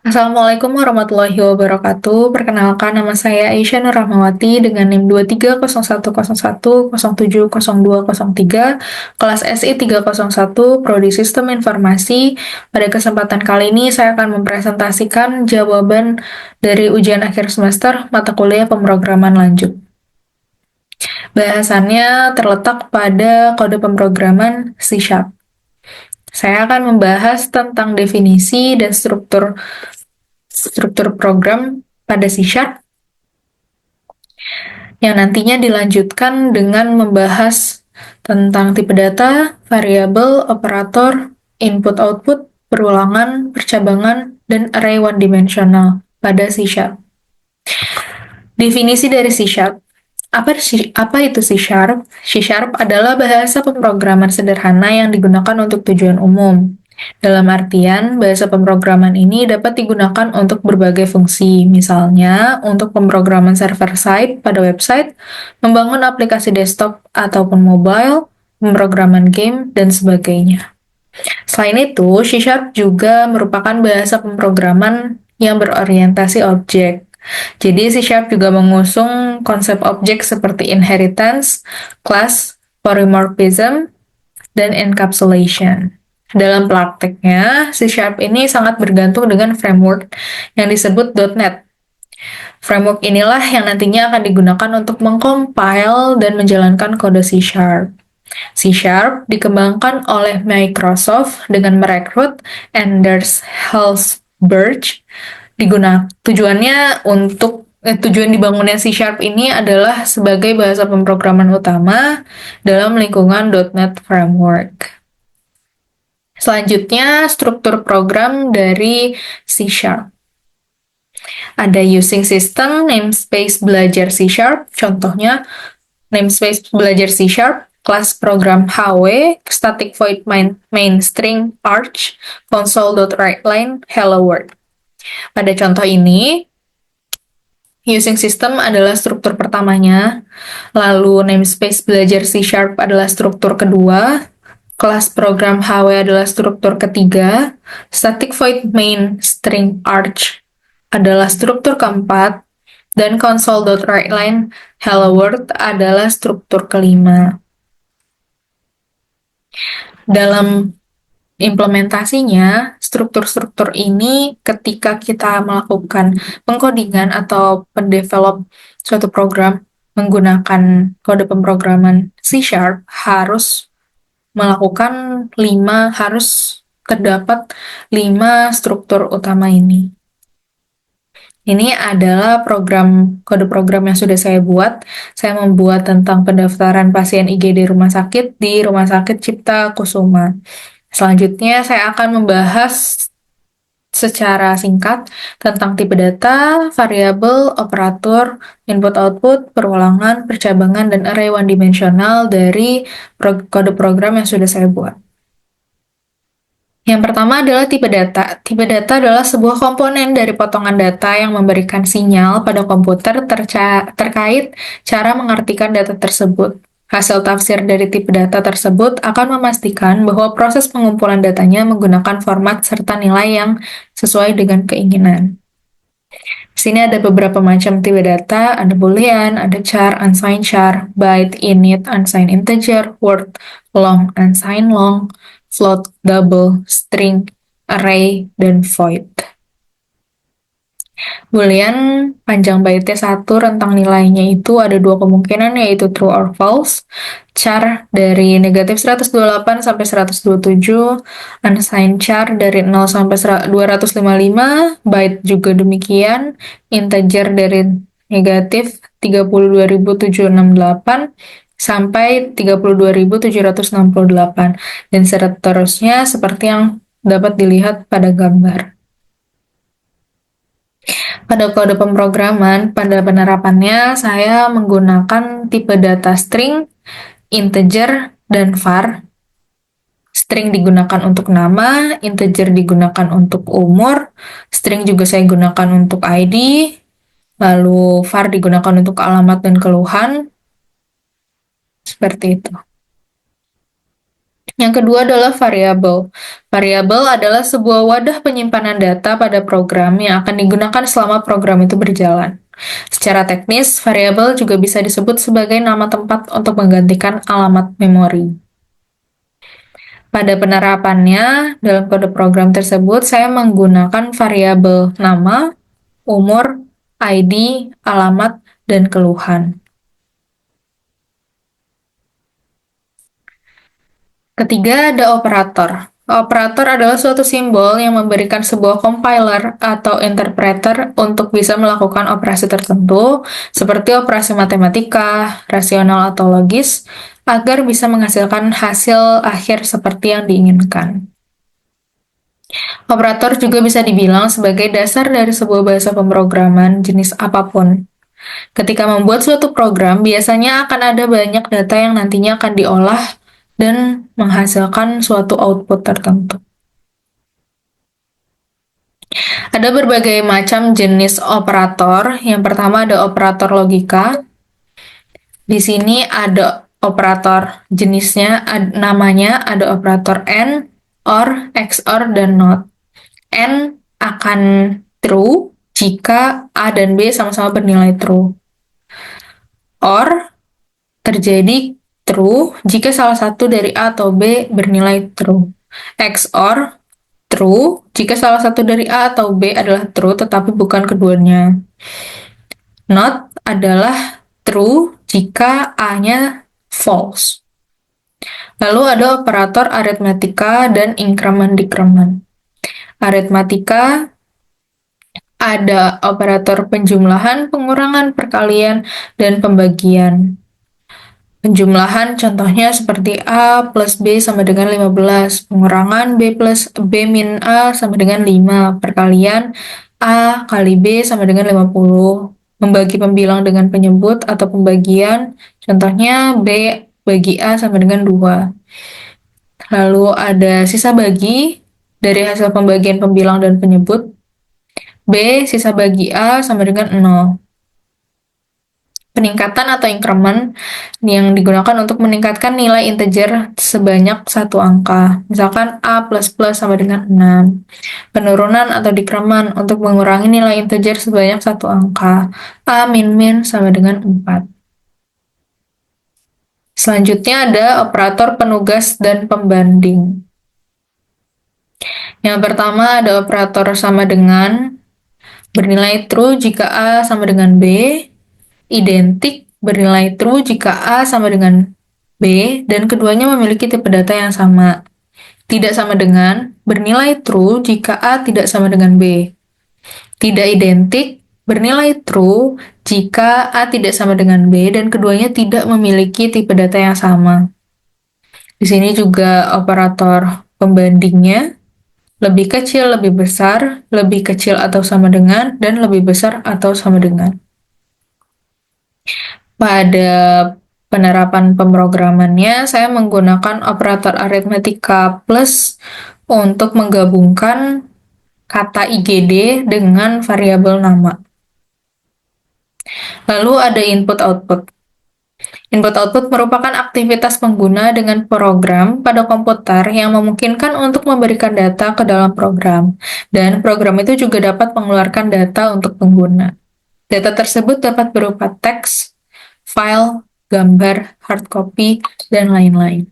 Assalamualaikum warahmatullahi wabarakatuh. Perkenalkan, nama saya Aisyah Nur Rahmawati dengan NIM 230101070203, kelas SI 301, Prodi Sistem Informasi. Pada kesempatan kali ini saya akan mempresentasikan jawaban dari ujian akhir semester mata kuliah pemrograman lanjut. Bahasannya terletak pada kode pemrograman C#. Saya akan membahas tentang definisi dan struktur program pada C# yang nantinya dilanjutkan dengan membahas tentang tipe data, variabel, operator, input-output, perulangan, percabangan, dan array one-dimensional pada C#. Definisi dari C#. Apa itu C#? C# adalah bahasa pemrograman sederhana yang digunakan untuk tujuan umum. Dalam artian, bahasa pemrograman ini dapat digunakan untuk berbagai fungsi, misalnya untuk pemrograman server-side pada website, membangun aplikasi desktop ataupun mobile, pemrograman game, dan sebagainya. Selain itu, C# juga merupakan bahasa pemrograman yang berorientasi objek. Jadi C# juga mengusung konsep objek seperti inheritance, class, polymorphism, dan encapsulation. Dalam prakteknya, C# ini sangat bergantung dengan framework yang disebut .NET. Framework inilah yang nantinya akan digunakan untuk mengcompile dan menjalankan kode C#. C# dikembangkan oleh Microsoft dengan merekrut Anders Helsberg. Tujuan dibangunnya C# ini adalah sebagai bahasa pemrograman utama dalam lingkungan .NET Framework. Selanjutnya, struktur program dari C#. Ada using system, namespace belajar C#, contohnya namespace belajar C#, kelas program HW, static void main string arch, console.writeLine, hello world. Pada contoh ini, using system adalah struktur pertamanya, lalu namespace belajar C# adalah struktur kedua, kelas program HW adalah struktur ketiga, static void main string arch adalah struktur keempat, dan console.writeLine hello world adalah struktur kelima. Dalam implementasinya, struktur-struktur ini ketika kita melakukan pengkodingan atau pendevelop suatu program menggunakan kode pemrograman C# harus terdapat 5 struktur utama ini. Ini adalah kode program yang sudah saya buat. Saya membuat tentang pendaftaran pasien IGD rumah sakit di Rumah Sakit Cipta Kusuma. Selanjutnya, saya akan membahas secara singkat tentang tipe data, variabel, operator, input-output, perulangan, percabangan, dan array one-dimensional dari kode program yang sudah saya buat. Yang pertama adalah tipe data. Tipe data adalah sebuah komponen dari potongan data yang memberikan sinyal pada komputer terkait cara mengartikan data tersebut. Hasil tafsir dari tipe data tersebut akan memastikan bahwa proses pengumpulan datanya menggunakan format serta nilai yang sesuai dengan keinginan. Di sini ada beberapa macam tipe data, ada boolean, ada char, unsigned char, byte, init, unsigned integer, word, long, unsigned long, float, double, string, array, dan void. Boolean panjang byte-nya 1, rentang nilainya itu ada 2 kemungkinan, yaitu true or false. Char dari negatif 128 sampai 127, unsigned char dari 0 sampai 255, byte juga demikian, integer dari negatif 32.768 sampai 32.768, dan seterusnya seperti yang dapat dilihat pada gambar. Pada kode pemrograman, pada penerapannya saya menggunakan tipe data string, integer, dan var. String digunakan untuk nama, integer digunakan untuk umur, string juga saya gunakan untuk ID, lalu var digunakan untuk alamat dan keluhan, seperti itu. Yang kedua adalah variabel. Variabel adalah sebuah wadah penyimpanan data pada program yang akan digunakan selama program itu berjalan. Secara teknis, variabel juga bisa disebut sebagai nama tempat untuk menggantikan alamat memori. Pada penerapannya, dalam kode program tersebut, saya menggunakan variabel nama, umur, ID, alamat, dan keluhan. Ketiga, ada operator. Operator adalah suatu simbol yang memberikan sebuah compiler atau interpreter untuk bisa melakukan operasi tertentu, seperti operasi matematika, rasional atau logis, agar bisa menghasilkan hasil akhir seperti yang diinginkan. Operator juga bisa dibilang sebagai dasar dari sebuah bahasa pemrograman jenis apapun. Ketika membuat suatu program, biasanya akan ada banyak data yang nantinya akan diolah dan menghasilkan suatu output tertentu. Ada berbagai macam jenis operator. Yang pertama ada operator logika. Di sini ada operator jenisnya, namanya ada operator AND, OR, XOR, dan NOT. AND akan true jika A dan B sama-sama bernilai true. OR terjadi true jika salah satu dari A atau B bernilai true. XOR true jika salah satu dari A atau B adalah true tetapi bukan keduanya. Not adalah true jika A-nya false. Lalu ada operator aritmatika dan increment-decrement. Aritmatika ada operator penjumlahan, pengurangan, perkalian, dan pembagian. Penjumlahan contohnya seperti A plus B sama dengan 15, pengurangan B plus B min A sama dengan 5, perkalian A kali B sama dengan 50, membagi pembilang dengan penyebut atau pembagian, contohnya B bagi A sama dengan 2. Lalu ada sisa bagi dari hasil pembagian pembilang dan penyebut, B sisa bagi A sama dengan 0. Peningkatan atau increment yang digunakan untuk meningkatkan nilai integer sebanyak satu angka. Misalkan A++ sama dengan 6. Penurunan atau decrement untuk mengurangi nilai integer sebanyak satu angka. A min sama dengan 4. Selanjutnya ada operator penugas dan pembanding. Yang pertama ada operator sama dengan, bernilai true jika A sama dengan B, identik bernilai true jika A sama dengan B dan keduanya memiliki tipe data yang sama. Tidak sama dengan bernilai true jika A tidak sama dengan B. Tidak identik bernilai true jika A tidak sama dengan B dan keduanya tidak memiliki tipe data yang sama. Di sini juga operator pembandingnya lebih kecil, lebih besar, lebih kecil atau sama dengan, dan lebih besar atau sama dengan. Pada penerapan pemrogramannya, saya menggunakan operator aritmatika plus untuk menggabungkan kata IGD dengan variabel nama. Lalu ada input-output. Input-output merupakan aktivitas pengguna dengan program pada komputer yang memungkinkan untuk memberikan data ke dalam program, dan program itu juga dapat mengeluarkan data untuk pengguna. Data tersebut dapat berupa teks, file, gambar, hard copy, dan lain-lain.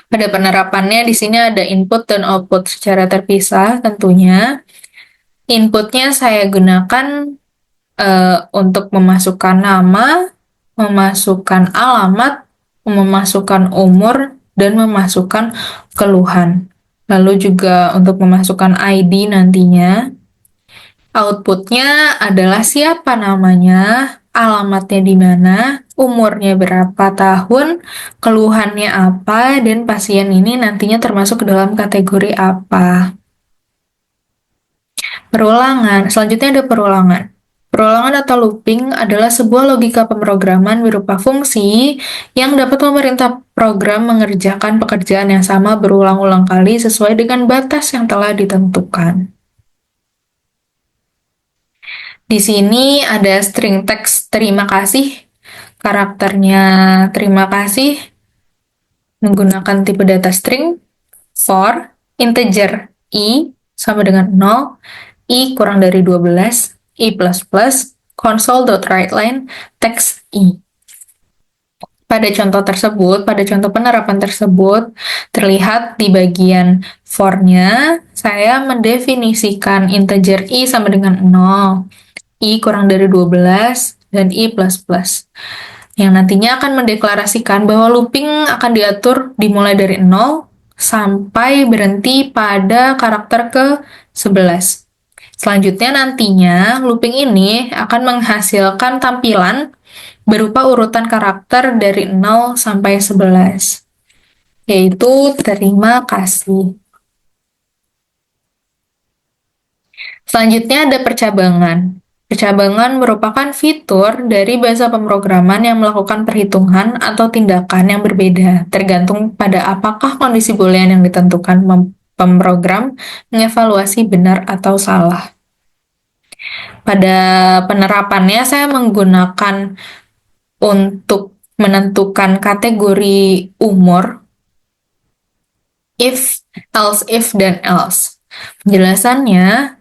Pada penerapannya di sini ada input dan output secara terpisah tentunya. Inputnya saya gunakan untuk memasukkan nama, memasukkan alamat, memasukkan umur, dan memasukkan keluhan. Lalu juga untuk memasukkan ID nantinya. Outputnya adalah siapa namanya, alamatnya di mana, umurnya berapa tahun, keluhannya apa, dan pasien ini nantinya termasuk ke dalam kategori apa. Perulangan. Selanjutnya ada perulangan. Perulangan atau looping adalah sebuah logika pemrograman berupa fungsi yang dapat memerintah program mengerjakan pekerjaan yang sama berulang-ulang kali sesuai dengan batas yang telah ditentukan. Di sini ada string teks terima kasih, karakternya terima kasih, menggunakan tipe data string for integer i sama dengan 0, i kurang dari 12, i++, console.writeLine, text i. Pada contoh tersebut, pada contoh penerapan tersebut, terlihat di bagian for-nya, saya mendefinisikan integer i sama dengan 0, i kurang dari 12, dan i++. Yang nantinya akan mendeklarasikan bahwa looping akan diatur dimulai dari 0 sampai berhenti pada karakter ke-11. Selanjutnya nantinya, looping ini akan menghasilkan tampilan berupa urutan karakter dari 0 sampai 11, yaitu terima kasih. Selanjutnya ada percabangan. Percabangan merupakan fitur dari bahasa pemrograman yang melakukan perhitungan atau tindakan yang berbeda, tergantung pada apakah kondisi boolean yang ditentukan pemrogram mengevaluasi benar atau salah. Pada penerapannya, saya menggunakan untuk menentukan kategori umur, if, else if, dan else. Penjelasannya,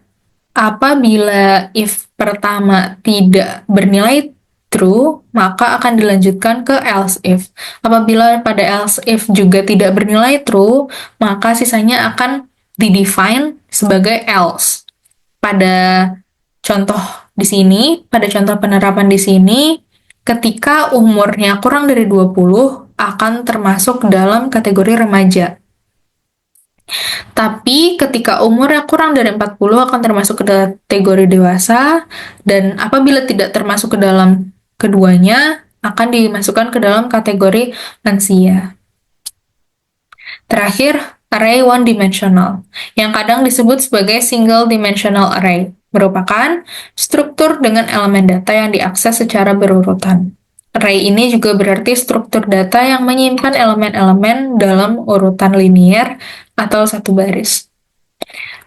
apabila if pertama tidak bernilai true, maka akan dilanjutkan ke else if. Apabila pada else if juga tidak bernilai true, maka sisanya akan didefine sebagai else. Pada contoh di sini, pada contoh penerapan di sini, ketika umurnya kurang dari 20, akan termasuk dalam kategori remaja. Tapi ketika umurnya kurang dari 40 akan termasuk ke kategori dewasa, dan apabila tidak termasuk ke dalam keduanya, akan dimasukkan ke dalam kategori lansia. Terakhir, array one-dimensional, yang kadang disebut sebagai single-dimensional array, merupakan struktur dengan elemen data yang diakses secara berurutan. Array ini juga berarti struktur data yang menyimpan elemen-elemen dalam urutan linear atau satu baris.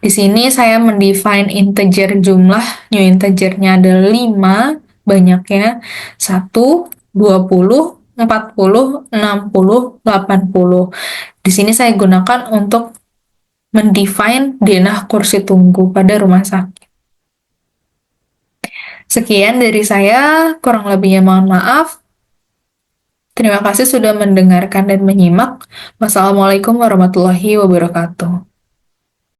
Di sini saya mendefine integer jumlah, new integernya ada 5, banyaknya 1, 20, 40, 60, 80. Di sini saya gunakan untuk mendefine denah kursi tunggu pada rumah sakit. Sekian dari saya, kurang lebihnya mohon maaf. Terima kasih sudah mendengarkan dan menyimak. Wassalamualaikum warahmatullahi wabarakatuh.